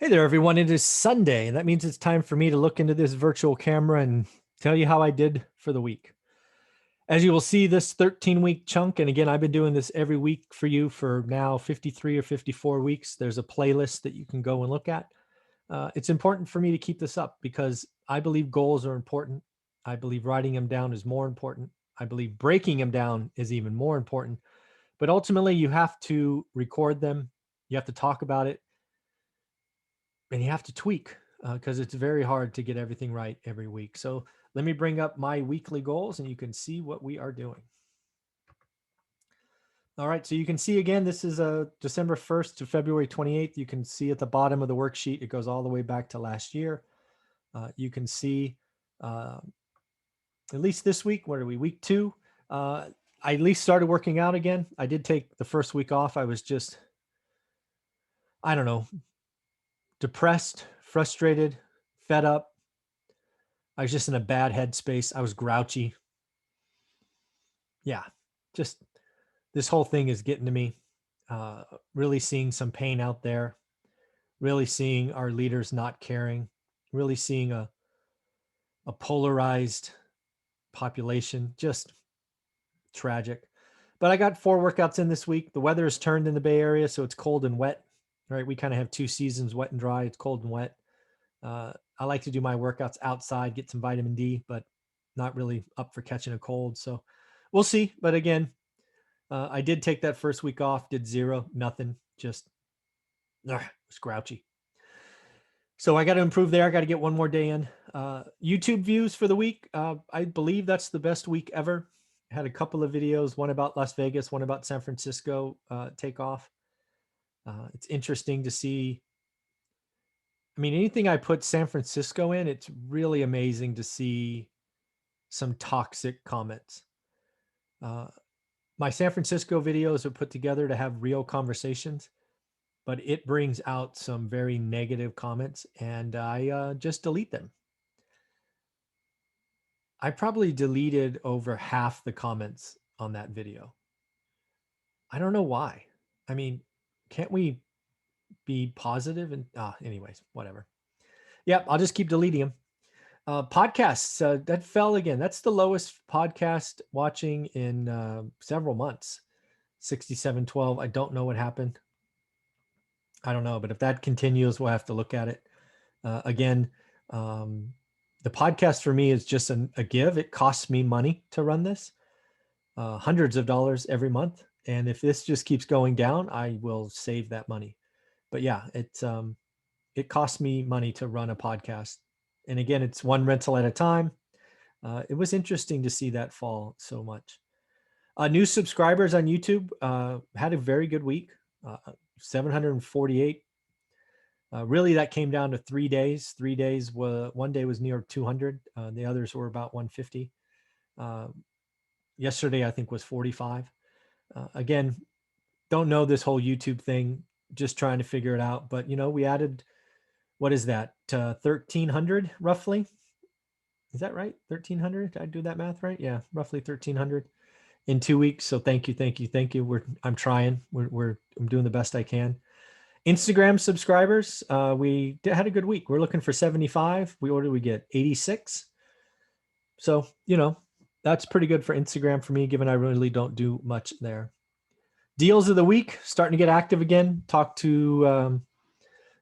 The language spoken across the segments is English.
Hey there, everyone. It is Sunday, and that means it's time for me to look into this virtual camera and tell you how I did for the week. As you will see, this 13-week chunk, and again, I've been doing this every week for you for now 53 or 54 weeks. There's a playlist that you can go and look at. It's important for me to keep this up because I believe goals are important. I believe writing them down is more important. I believe breaking them down is even more important. But ultimately, you have to record them. You have to talk about it and you have to tweak because it's very hard to get everything right every week. So let me bring up my weekly goals and you can see what we are doing. All right, so you can see again, this is December 1st to February 28th. You can see at the bottom of the worksheet, it goes all the way back to last year. You can see at least this week, what are we, week 2? I at least started working out again. I did take the first week off. I was just, I don't know, depressed, frustrated, fed up. I was just in a bad headspace. I was grouchy. Yeah, just this whole thing is getting to me. Really seeing some pain out there, really seeing our leaders not caring, really seeing a polarized population, just tragic. But I got 4 workouts in this week. The weather has turned in the Bay Area, so it's cold and wet. Right, we kind of have 2 seasons, wet and dry. It's cold and wet. I like to do my workouts outside, get some vitamin D, but not really up for catching a cold. So we'll see. But again, I did take that first week off, did 0, nothing, just was grouchy. So I got to improve there. I got to get one more day in. YouTube views for the week. I believe that's the best week ever. I had a couple of videos, one about Las Vegas, one about San Francisco take off. It's interesting to see. I mean, anything I put San Francisco in, it's really amazing to see some toxic comments. My San Francisco videos are put together to have real conversations, but it brings out some very negative comments and I just delete them. I probably deleted over half the comments on that video. I don't know why. I mean, can't we be positive? And anyways, whatever. Yep, I'll just keep deleting them. Podcasts, that fell again. That's the lowest podcast watching in several months. 6712. I don't know what happened. I don't know, but if that continues, we'll have to look at it. Again, the podcast for me is just a give. It costs me money to run this, hundreds of dollars every month. And if this just keeps going down, I will save that money. But yeah, it costs me money to run a podcast. And again, it's one rental at a time. It was interesting to see that fall so much. New subscribers on YouTube had a very good week, 748. Really, that came down to 3 days. 3 days, one day was near 200. The others were about 150. Yesterday, I think, was 45. Again, don't know this whole YouTube thing, just trying to figure it out. But, we added, what is that, 1,300 roughly? Is that right? 1,300? Did I do that math right? Yeah, roughly 1,300 in 2 weeks. So thank you, thank you, thank you. I'm trying. I'm doing the best I can. Instagram subscribers, we had a good week. We're looking for 75. What did we get? 86. So, that's pretty good for Instagram for me, given I really don't do much there. Deals of the week, starting to get active again. Talked to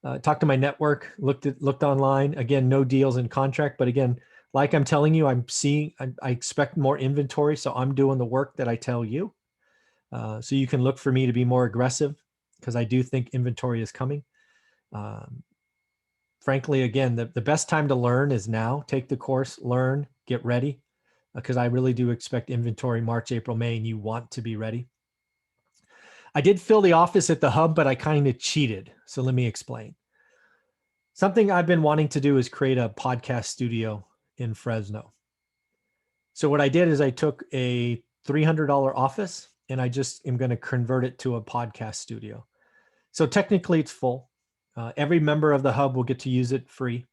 my network, looked online. Again, no deals in contract, but again, like I'm telling you, I expect more inventory, so I'm doing the work that I tell you. So you can look for me to be more aggressive because I do think inventory is coming. Frankly, again, the best time to learn is now. Take the course, learn, get ready, because I really do expect inventory March, April, May, and you want to be ready. I did fill the office at the hub, but I kind of cheated. So let me explain. Something I've been wanting to do is create a podcast studio in Fresno. So what I did is I took a $300 office and I just am going to convert it to a podcast studio. So technically it's full. Every member of the hub will get to use it free.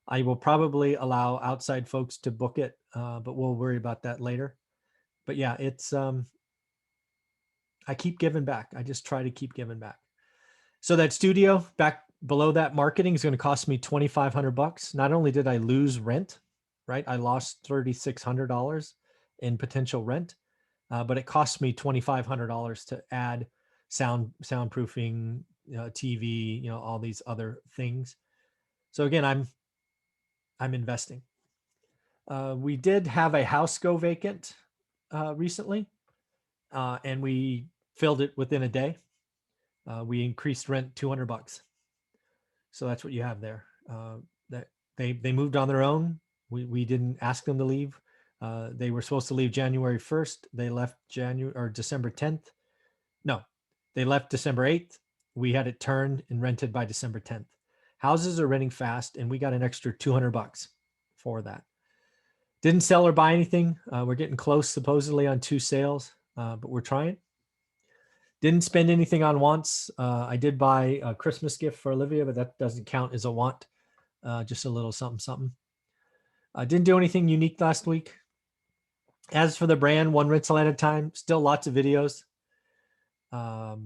I will probably allow outside folks to book it, but we'll worry about that later. But yeah, it's I keep giving back. I just try to keep giving back. So that studio, back Below that, marketing is going to cost me $2,500. Not only did I lose rent, right? I lost $3,600 in potential rent, but it cost me $2,500 to add soundproofing, TV, all these other things. So again, I'm investing. We did have a house go vacant recently, and we filled it within a day. We increased rent $200. So that's what you have there. That they moved on their own. We didn't ask them to leave. They were supposed to leave January 1st. They left January or December 10th. No, they left December 8th. We had it turned and rented by December 10th. Houses are renting fast, and we got an extra $200 for that. Didn't sell or buy anything. We're getting close, supposedly, on 2 sales, but we're trying. Didn't spend anything on wants. I did buy a Christmas gift for Olivia, but that doesn't count as a want. Just a little something, something. I didn't do anything unique last week. As for the brand, one rental at a time, still lots of videos. I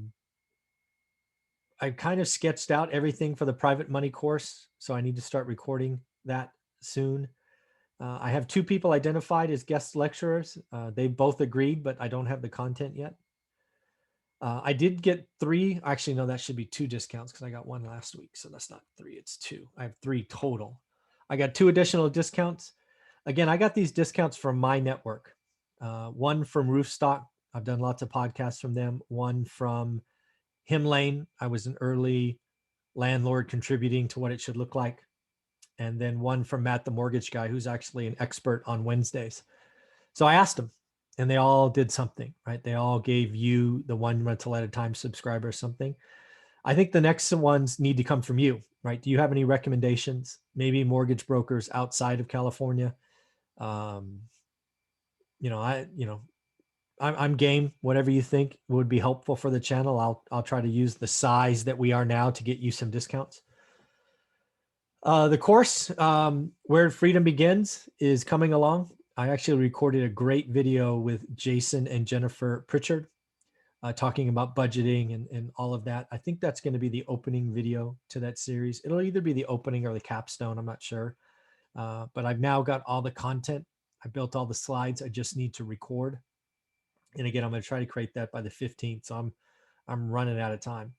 kind of sketched out everything for the private money course, so I need to start recording that soon. I have 2 people identified as guest lecturers. They both agreed, but I don't have the content yet. I did get 3. Actually, no, that should be 2 discounts because I got 1 last week. So that's not 3, it's 2. I have 3 total. I got 2 additional discounts. Again, I got these discounts from my network. One from Roofstock. I've done lots of podcasts from them. One from Himlane. I was an early landlord contributing to what it should look like. And then one from Matt, the mortgage guy, who's actually an expert on Wednesdays. So I asked them, and they all did something, right? They all gave you the one rental at a time subscriber or something. I think the next ones need to come from you, right? Do you have any recommendations? Maybe mortgage brokers outside of California? I'm game. Whatever you think would be helpful for the channel. I'll try to use the size that we are now to get you some discounts. The course, Where Freedom Begins, is coming along. I actually recorded a great video with Jason and Jennifer Pritchard talking about budgeting and all of that. I think that's going to be the opening video to that series. It'll either be the opening or the capstone. I'm not sure. But I've now got all the content. I built all the slides. I just need to record. And again, I'm going to try to create that by the 15th. So I'm running out of time.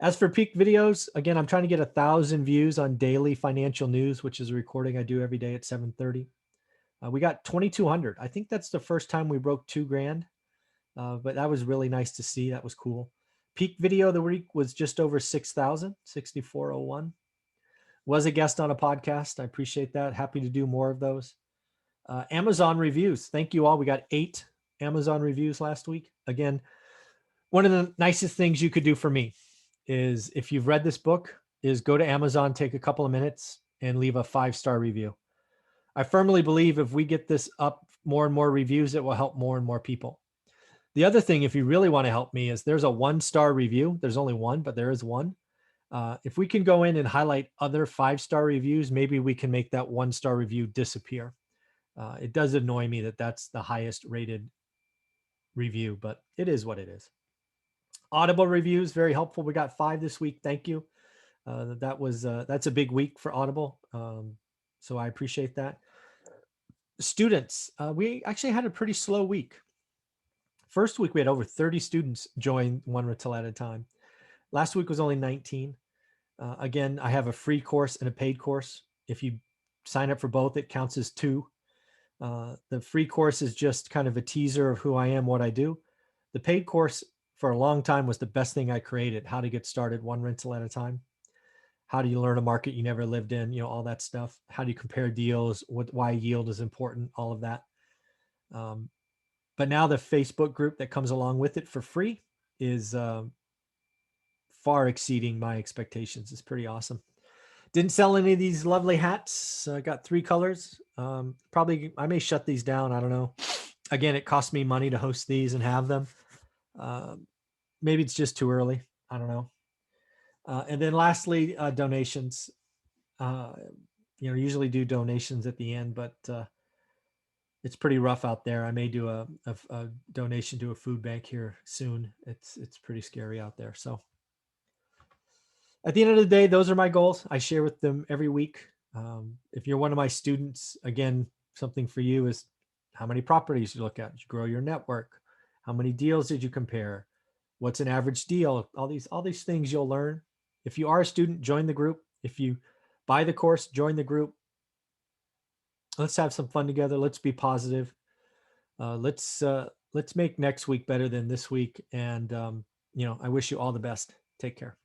As for peak videos, again, I'm trying to get 1,000 views on daily financial news, which is a recording I do every day at 7:30. We got 2,200. I think that's the first time we broke 2 grand, but that was really nice to see. That was cool. Peak video of the week was just over 6,000, 6,401. Was a guest on a podcast. I appreciate that. Happy to do more of those. Amazon reviews. Thank you all. We got 8 Amazon reviews last week. Again, one of the nicest things you could do for me is, if you've read this book, is go to Amazon, take a couple of minutes and leave a 5-star review. I firmly believe if we get this up more and more reviews, it will help more and more people. The other thing, if you really want to help me, is there's a 1-star review. There's only one, but there is one. If we can go in and highlight other 5-star reviews, maybe we can make that 1-star review disappear. It does annoy me that that's the highest rated review, but it is what it is. Audible reviews, very helpful. We got 5 this week. Thank you. That's a big week for Audible. So I appreciate that. Students, we actually had a pretty slow week. First week, we had over 30 students join One Rental at a time. Last week was only 19. Again, I have a free course and a paid course. If you sign up for both, it counts as 2. The free course is just kind of a teaser of who I am, what I do. The paid course for a long time was the best thing I created. How to get started one rental at a time. How do you learn a market you never lived in? All that stuff. How do you compare deals? Why yield is important? All of that. But now the Facebook group that comes along with it for free is far exceeding my expectations. It's pretty awesome. Didn't sell any of these lovely hats. I got 3 colors. Probably I may shut these down. I don't know. Again, it cost me money to host these and have them. Maybe it's just too early. I don't know. And then lastly, donations. Usually do donations at the end, but it's pretty rough out there. I may do a donation to a food bank here soon. It's pretty scary out there. So At the end of the day, those are my goals. I share with them every week. If you're one of my students, again, something for you is how many properties you look at. Did you grow your network? How many deals did you compare? What's an average deal? All these things you'll learn. If you are a student, join the group. If you buy the course, join the group. Let's have some fun together. Let's be positive. Let's make next week better than this week. And I wish you all the best. Take care.